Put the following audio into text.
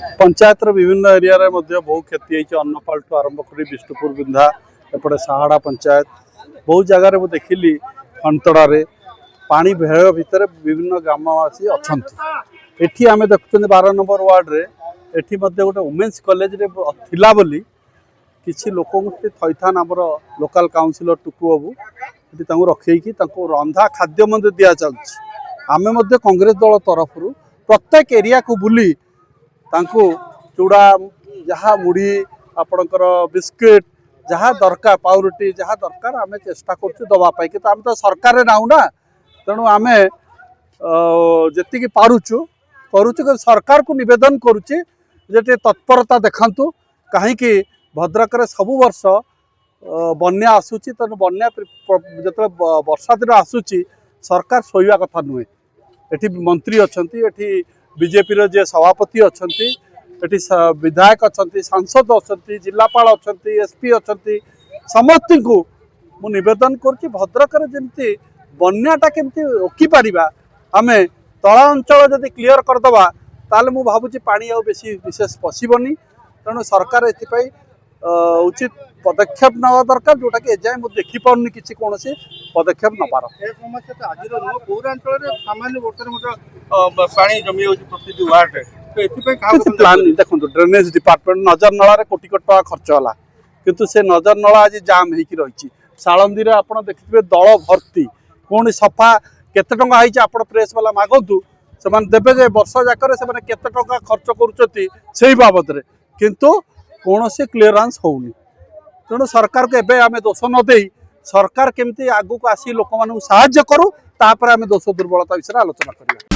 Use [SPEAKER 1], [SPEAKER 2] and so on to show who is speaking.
[SPEAKER 1] पंचायत विभिन्न एरिया रे बहु क्षति होती अन्नपाल ठू आरंभ कर विष्णुपुर बिंधा एपटे साहाड़ा पंचायत बहुत जगार मुझे देखिली खनतड़े पानी भेड़ भितर विभिन्न ग्रामवासी अच्छा एटी आम देखुं 12 नंबर वार्ड रे एटी गोटे वुमेन्स कॉलेज रे थिला बोली किसी लोक थईथान आमर लोकल काउंसिलर टुकु बाबू रखी रंधा खाद्य दि चलती आम कांग्रेस दल तरफ प्रत्येक एरिया को बुली चूड़ा जहाँ मुढ़ी आपणकर बिस्किट जहाँ दरकार पाउरुटी जहाँ दरकार आम चेष्टा करवाई कि आम तो सरकार नाऊ ना तेणु आम जी पारुचु करुचु सरकार को निवेदन करुच्चे तत्परता देखु कहीं भद्रक सबु वर्ष बन्या आसूची तेणु बन्या जो वर्षा दिन आसूची सरकार शोवा कथा नुहे एटी मंत्री अच्छा एटी बीजेपी जे सभापति अच्छा एटी विधायक अच्छा सांसद अच्छा जिलापाल अच्छा एसपी अच्छा समस्त को मु निवेदन करुच्ची भद्रक जमी बन्याटा केमती रोकी पारिबा आमे तला अंचल जदि क्लीयर करदबा ताले मु भाबुची पानी आ बेसी विशेष पशिबनी तेणु सरकार एथिपाई उचित पदक्षेप नवा दरकार जोटा कि एजाए मुझे देखी पार्नी किसी कौन पदक्षेप नबार
[SPEAKER 2] समस्या आज पौरांचल सामान्य पानी जमी प्रति वार्ड
[SPEAKER 1] प्लान देखो ड्रेनेज डिपार्टमेंट नजर नला कोटी कोटी टका खर्च है किंतु से नजर नला आज जाम हो रही सालंदी आप देखिए दल भर्ती कौन सफा केते टंका होइछि आपण प्रेस वाला मागतु से देवे जे वर्ष जाक केते टंका खर्च करुछथि सेही बाबद रे किंतु कौन से क्लीयरेंस होनी तेणु सरकार को एवं आम दोष नदे सरकार केमती आगू को आसी लोक साहाय्य करू तापर आम दोष दुर्बलता विषय आलोचना करिया।